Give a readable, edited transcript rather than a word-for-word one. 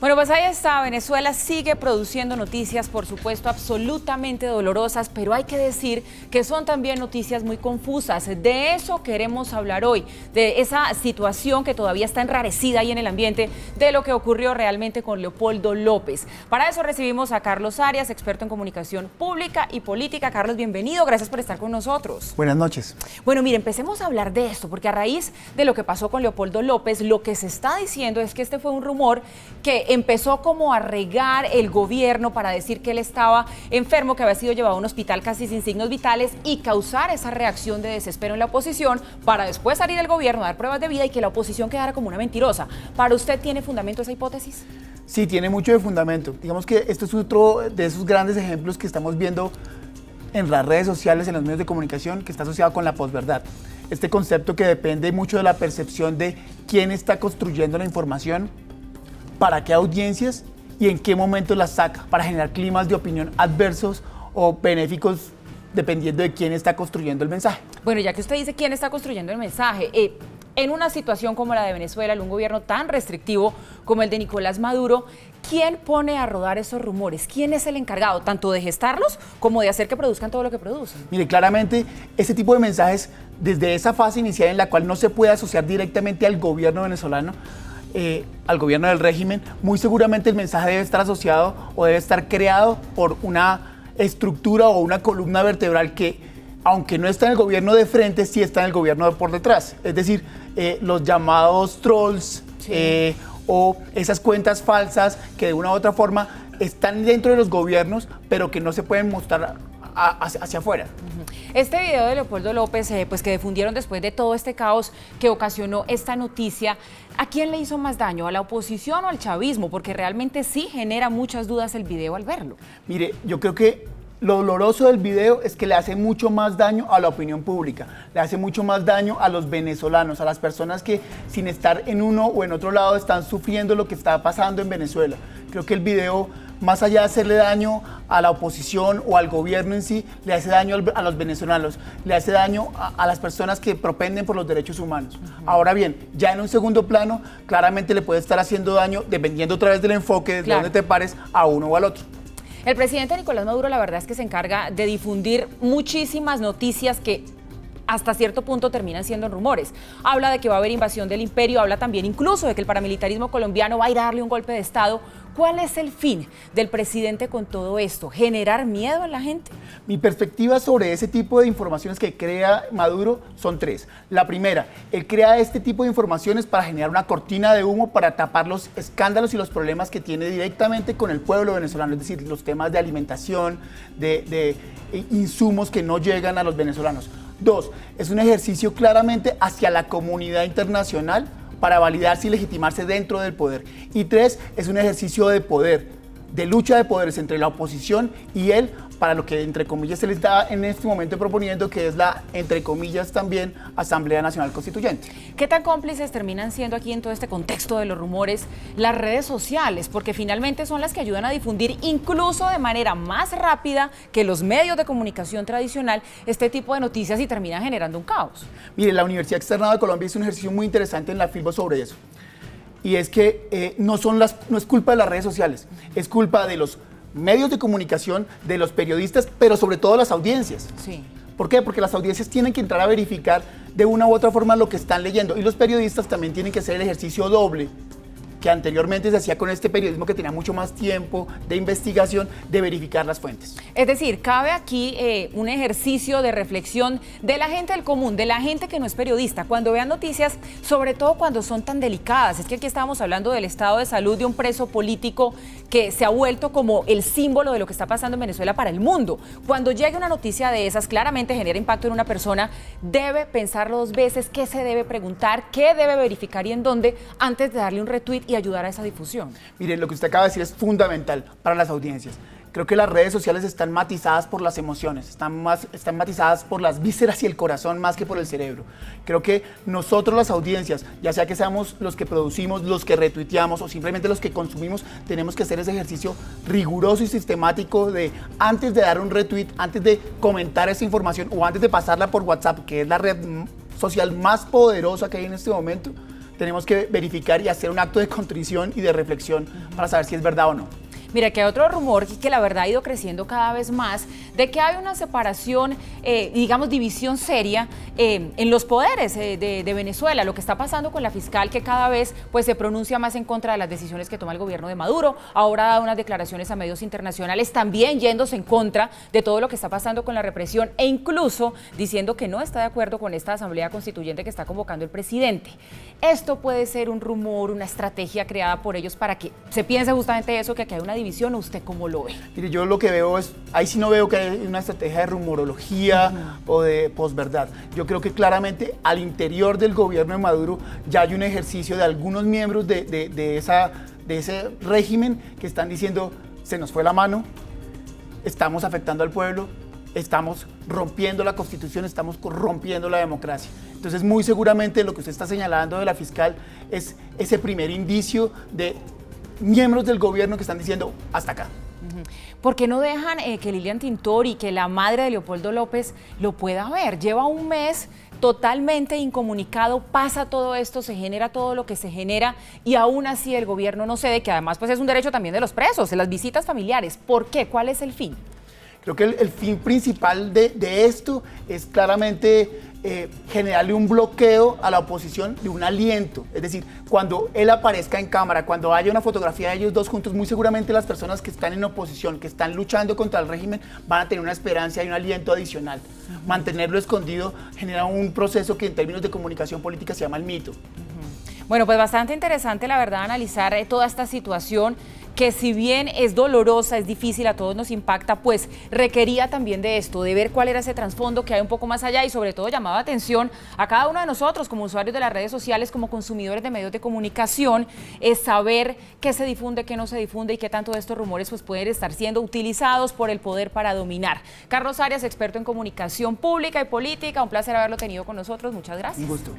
Bueno, pues ahí está, Venezuela sigue produciendo noticias, por supuesto, absolutamente dolorosas, pero hay que decir que son también noticias muy confusas. De eso queremos hablar hoy, de esa situación que todavía está enrarecida ahí en el ambiente, de lo que ocurrió realmente con Leopoldo López. Para eso recibimos a Carlos Arias, experto en comunicación pública y política. Carlos, bienvenido, gracias por estar con nosotros. Buenas noches. Bueno, mire, empecemos a hablar de esto, porque a raíz de lo que pasó con Leopoldo López, lo que se está diciendo es que este fue un rumor que empezó como a regar el gobierno para decir que él estaba enfermo, que había sido llevado a un hospital casi sin signos vitales y causar esa reacción de desespero en la oposición para después salir del gobierno a dar pruebas de vida y que la oposición quedara como una mentirosa. ¿Para usted tiene fundamento esa hipótesis? Sí, tiene mucho de fundamento. Digamos que esto es otro de esos grandes ejemplos que estamos viendo en las redes sociales, en los medios de comunicación, que está asociado con la posverdad. Este concepto que depende mucho de la percepción de quién está construyendo la información, para qué audiencias y en qué momento las saca, para generar climas de opinión adversos o benéficos dependiendo de quién está construyendo el mensaje. Bueno, ya que usted dice quién está construyendo el mensaje, en una situación como la de Venezuela, en un gobierno tan restrictivo como el de Nicolás Maduro, ¿quién pone a rodar esos rumores? ¿Quién es el encargado tanto de gestarlos como de hacer que produzcan todo lo que producen? Mire, claramente este tipo de mensajes, desde esa fase inicial en la cual no se puede asociar directamente al gobierno venezolano, al gobierno del régimen, muy seguramente el mensaje debe estar asociado o debe estar creado por una estructura o una columna vertebral que, aunque no está en el gobierno de frente, sí está en el gobierno de por detrás. Es decir, los llamados trolls, sí, o esas cuentas falsas que de una u otra forma están dentro de los gobiernos, pero que no se pueden mostrar hacia afuera. Este video de Leopoldo López, pues que difundieron después de todo este caos que ocasionó esta noticia, ¿a quién le hizo más daño? ¿A la oposición o al chavismo? Porque realmente sí genera muchas dudas el video al verlo. Mire, yo creo que lo doloroso del video es que le hace mucho más daño a la opinión pública, le hace mucho más daño a los venezolanos, a las personas que sin estar en uno o en otro lado están sufriendo lo que está pasando en Venezuela. Creo que el video, más allá de hacerle daño a la oposición o al gobierno en sí, le hace daño a los venezolanos, le hace daño a las personas que propenden por los derechos humanos. Ahora bien, ya en un segundo plano, claramente le puede estar haciendo daño, dependiendo otra vez del enfoque, desde donde te pares, a uno o al otro. El presidente Nicolás Maduro, la verdad es que se encarga de difundir muchísimas noticias que hasta cierto punto terminan siendo rumores. Habla de que va a haber invasión del imperio, habla también incluso de que el paramilitarismo colombiano va a ir a darle un golpe de Estado. ¿Cuál es el fin del presidente con todo esto? ¿Generar miedo en la gente? Mi perspectiva sobre ese tipo de informaciones que crea Maduro son tres. La primera, él crea este tipo de informaciones para generar una cortina de humo para tapar los escándalos y los problemas que tiene directamente con el pueblo venezolano, es decir, los temas de alimentación, de insumos que no llegan a los venezolanos. Dos, es un ejercicio claramente hacia la comunidad internacional para validarse y legitimarse dentro del poder. Y tres, es un ejercicio de poder, de lucha de poderes entre la oposición y él, para lo que, entre comillas, se le está en este momento proponiendo, que es la, entre comillas, también Asamblea Nacional Constituyente. ¿Qué tan cómplices terminan siendo aquí en todo este contexto de los rumores las redes sociales? Porque finalmente son las que ayudan a difundir, incluso de manera más rápida que los medios de comunicación tradicional, este tipo de noticias y terminan generando un caos. Mire, la Universidad Externado de Colombia hizo un ejercicio muy interesante en la Filbo sobre eso. Y es que no es culpa de las redes sociales, es culpa de los medios de comunicación, de los periodistas, pero sobre todo las audiencias. Sí. ¿Por qué? Porque las audiencias tienen que entrar a verificar de una u otra forma lo que están leyendo, y los periodistas también tienen que hacer el ejercicio doble que anteriormente se hacía con este periodismo que tenía mucho más tiempo de investigación, de verificar las fuentes. Es decir, cabe aquí un ejercicio de reflexión de la gente del común, de la gente que no es periodista, cuando vean noticias, sobre todo cuando son tan delicadas. Es que aquí estábamos hablando del estado de salud de un preso político que se ha vuelto como el símbolo de lo que está pasando en Venezuela para el mundo. Cuando llegue una noticia de esas, claramente genera impacto en una persona, debe pensarlo dos veces, qué se debe preguntar, qué debe verificar y en dónde, antes de darle un retweet y ayudar a esa difusión. Mire, lo que usted acaba de decir es fundamental para las audiencias. Creo que las redes sociales están matizadas por las emociones, están matizadas por las vísceras y el corazón más que por el cerebro. Creo que nosotros, las audiencias, ya sea que seamos los que producimos, los que retuiteamos o simplemente los que consumimos, tenemos que hacer ese ejercicio riguroso y sistemático de, antes de dar un retweet, antes de comentar esa información o antes de pasarla por WhatsApp, que es la red social más poderosa que hay en este momento, tenemos que verificar y hacer un acto de contrición y de reflexión para saber si es verdad o no. Mira, que hay otro rumor que la verdad ha ido creciendo cada vez más, de que hay una separación, digamos, división seria en los poderes de Venezuela. Lo que está pasando con la fiscal, que cada vez pues, se pronuncia más en contra de las decisiones que toma el gobierno de Maduro. Ahora ha dado unas declaraciones a medios internacionales, también yéndose en contra de todo lo que está pasando con la represión e incluso diciendo que no está de acuerdo con esta asamblea constituyente que está convocando el presidente. Esto puede ser un rumor, una estrategia creada por ellos para que se piense justamente eso, que aquí hay una división. ¿O usted cómo lo ve? Mire, yo lo que veo es, ahí sí no veo que hay una estrategia de rumorología o de posverdad. Yo creo que claramente al interior del gobierno de Maduro ya hay un ejercicio de algunos miembros de ese régimen que están diciendo, se nos fue la mano, estamos afectando al pueblo, estamos rompiendo la Constitución, estamos rompiendo la democracia. Entonces, muy seguramente lo que usted está señalando de la fiscal es ese primer indicio de miembros del gobierno que están diciendo hasta acá. ¿Por qué no dejan que Lilian Tintori, que la madre de Leopoldo López, lo pueda ver? Lleva un mes totalmente incomunicado, pasa todo esto, se genera todo lo que se genera y aún así el gobierno no cede, que además pues es un derecho también de los presos, de las visitas familiares. ¿Por qué? ¿Cuál es el fin? Creo que el fin principal de esto es claramente generarle un bloqueo a la oposición de un aliento. Es decir, cuando él aparezca en cámara, cuando haya una fotografía de ellos dos juntos, muy seguramente las personas que están en oposición, que están luchando contra el régimen, van a tener una esperanza y un aliento adicional. Mantenerlo escondido genera un proceso que en términos de comunicación política se llama el mito. Bueno, pues bastante interesante, la verdad, analizar toda esta situación que si bien es dolorosa, es difícil, a todos nos impacta, pues requería también de esto, de ver cuál era ese trasfondo que hay un poco más allá y sobre todo llamaba atención a cada uno de nosotros como usuarios de las redes sociales, como consumidores de medios de comunicación, es saber qué se difunde, qué no se difunde y qué tanto de estos rumores pues pueden estar siendo utilizados por el poder para dominar. Carlos Arias, experto en comunicación pública y política, un placer haberlo tenido con nosotros, muchas gracias. Un gusto.